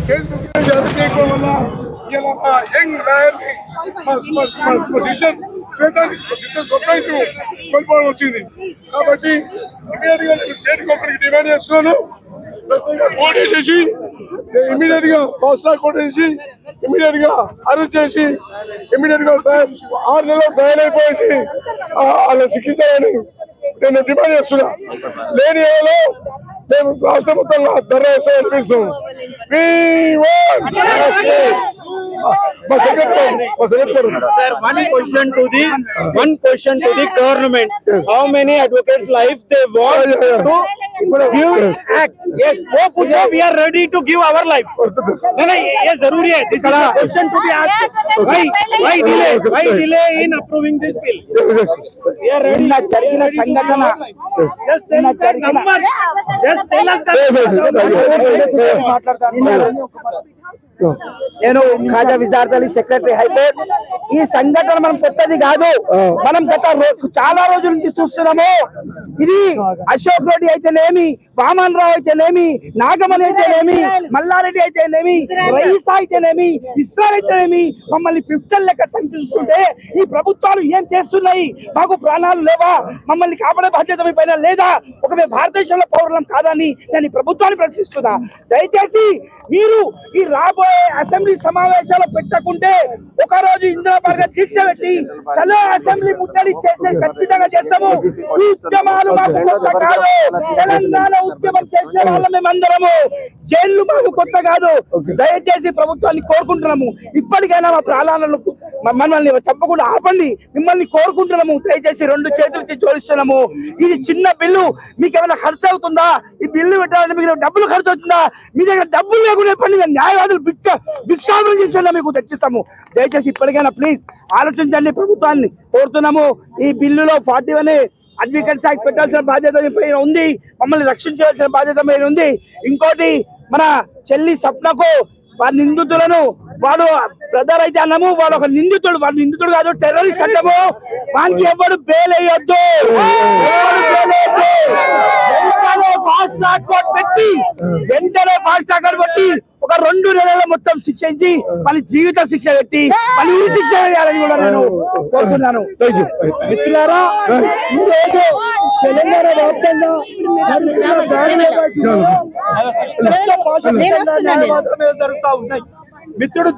Case book చేయడం వల్ల ఇలా యంగ్ లాయర్ని మా సిస్టర్ శ్వేతాన్ని స్వప్నానికి కోల్పోవడం వచ్చింది. కాబట్టి ఇమీడియట్ గా నేను స్టేట్ గవర్నమెంట్ డిమాండ్ చేస్తున్నాను. కోర్టు చేసి ఇమీడియట్ గా ఫాస్ట్ ట్రాక్ కోర్టు చేసి ఇమీడియట్ గా అరెస్ట్ చేసి ఇమీడియట్ గా 6 నెలలు ఫైల్ అయిపోయేసి అలా శిక్షించాలని నేను డిమాండ్ చేస్తున్నా. లేని ఏదో మేము రాష్ట్ర మొత్తంగా ధర అనిపిస్తాం. Sir, one question to the government. How many advocates' lives they want to give act? Yes, we are ready to give our life. No, yes, zaruri hai. This is a question to be asked. Why delay in approving this bill? We are ready. జరిగిన సంఘటన Just tell us the number. Just tell us the నేను Khaja విజారత్ Ali secretary high court. ఈ సంఘటన మనం కొత్తది కాదు, మనం గత చాలా రోజుల నుంచి చూస్తున్నాము. ఇది అశోక్ రెడ్డి అయితేనేమి, వామన్ రావు అయితేనేమి, నాగమణి అయితేనేమి, మల్లారెడ్డి అయితేనేమి, రైసా అయితేనేమి, ఇస్రాయల్ అయితేనేమి మమ్మల్ని పిట్టల లెక్క చంపిస్తుంటే ఈ ప్రభుత్వాలు ఏం చేస్తున్నాయి? మాకు ప్రాణాలు లేవా? మమ్మల్ని కాపాడే బాధ్యత మీ పైన లేదా? ఒకవేళ భారతదేశంలో పౌరులం కాదని నేను ఈ ప్రభుత్వాన్ని ప్రశ్నిస్తున్నా. దయచేసి మీరు ఈ రాబోయే అసెంబ్లీ సమావేశాలు పెట్టకుంటే ఒక రోజు ఇందిరాబాద్ దీక్ష పెట్టి చలో అసెంబ్లీ ముట్టడి చేసే ఖచ్చితంగా చేస్తాము. ఈ ఉద్యమాలు మాకు కొత్త కాదు. తెలంగాణ ఉద్యమం చేసే వాళ్ళ మేమందరము. జైళ్లు మాకు కొత్త కాదు. దయచేసి ప్రభుత్వాన్ని కోరుకుంటున్నాము, ఇప్పటికైనా మా ప్రాణాలను మనల్ని చంపకుండా ఆపండి. మిమ్మల్ని కోరుకుంటున్నాము. దయచేసి 2 చేతులకి జోడిస్తున్నాము. ఇది చిన్న బిల్లు, మీకు ఏమైనా ఖర్చు అవుతుందా? ఈ బిల్లు పెట్టాలంటే మీకు డబ్బులు ఖర్చు అవుతుందా? మీ దగ్గర డబ్బులు లేకుండా చెప్పండి, న్యాయవాదులు భిక్షాటన చేసేలా మీకు తెచ్చిస్తాము. దయచేసి ఇప్పటికైనా ప్లీజ్ ఆలోచించండి. ప్రభుత్వాన్ని కోరుతున్నాము. ఈ బిల్లులో 41 అడ్వకేట్స్ యాక్ట్ పెట్టాల్సిన బాధ్యత మీ పైన ఉంది. మమ్మల్ని రక్షించాల్సిన బాధ్యత మీద ఉంది. ఇంకోటి, మన చెల్లి సప్నకు వారి నిందితులను, వాడు బ్రదర్ అయితే అన్నాము, వాడు ఒక నిందితుడు, వాడు నిందితుడు కాదు, టెర్రరిస్ట్ అంటాము. వానికి ఎవరు బెయిల్ వేయొద్దు. ఫాస్ట్ ట్రాక్ కోర్టు పెట్టి వెంటనే ఫాస్ట్ ట్రాక్ కోర్టు పెట్టి ఒక 2 నెలల మొత్తం శిక్ష ఇచ్చి మళ్ళీ జీవిత శిక్ష పెట్టి మళ్ళీ ఈ శిక్ష వేయాలని కూడా నేను కోరుతున్నాను. మిత్రులారా, ఈరోజు తెలంగాణ వ్యాప్తంగా జరుగుతూ ఉన్నాయి. మిత్రుడు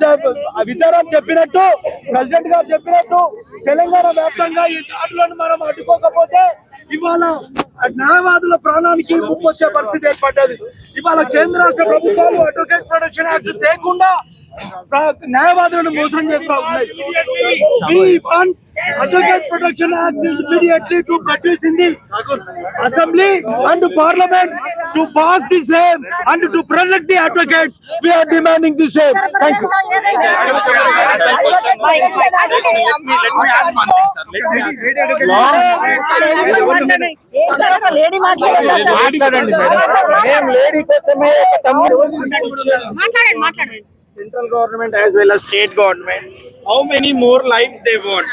విచారం చెప్పినట్టు, ప్రెసిడెంట్ గారు చెప్పినట్టు తెలంగాణ వ్యాప్తంగా ఈ దాడులను మనం అడ్డుకోకపోతే ఇవాళ న్యాయవాదుల ప్రాణానికి ముప్పు వచ్చే పరిస్థితి ఏర్పడ్డది. ఇవాళ కేంద్ర రాష్ట్ర ప్రభుత్వాలు అడ్వకేట్ ప్రొటెక్షన్ యాక్ట్ తేకుండా న్యాయవాదులను మోసం చేస్తా ఉన్నాయి. Advocate Protection Act is immediately to produce in the Assembly and the Parliament to pass the same and to protect the advocates. We are demanding the same. Thank you. Central government as well as state government, how many more lives they want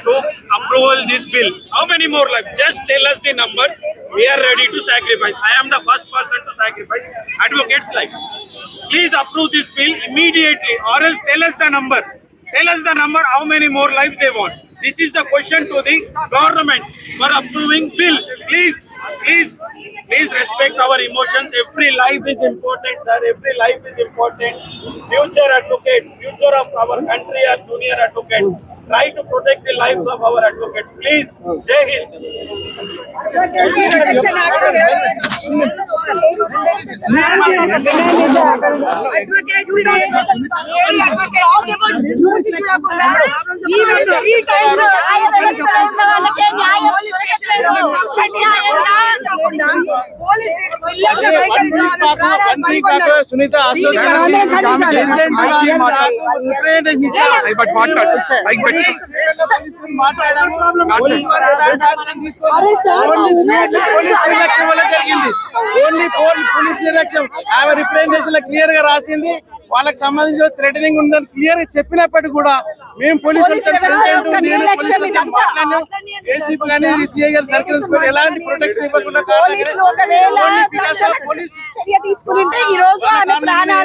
to approve this bill? How many more lives? Just tell us the numbers. We are ready to sacrifice. I am the first person to sacrifice advocates' life. Please approve this bill immediately, or else tell us the number. Tell us the number. How many more lives they want? This is the question to the government for approving bill. Please respect our emotions. Every life is important, sir. Every life is important. Future advocates, future of our country are junior advocates. Try to protect the lives of our advocates. Please, Jai Hind. Sunitha police నిర్లక్ష్యం ఆమె representation లో clear గా రాసింది. వాళ్ళకి సంబంధించిన threatening ఉందని clear గా చెప్పినప్పటికీ కూడా మేము పోలీసులు ఏసీపీ కానీ సిఐ గారు సర్కిల్ ఇన్స్పెక్టర్ ఎలాంటి ప్రొటెక్షన్ ఇవ్వకుండా చర్య తీసుకుంటే ఈ రోజు ఆమె ప్రాణాలు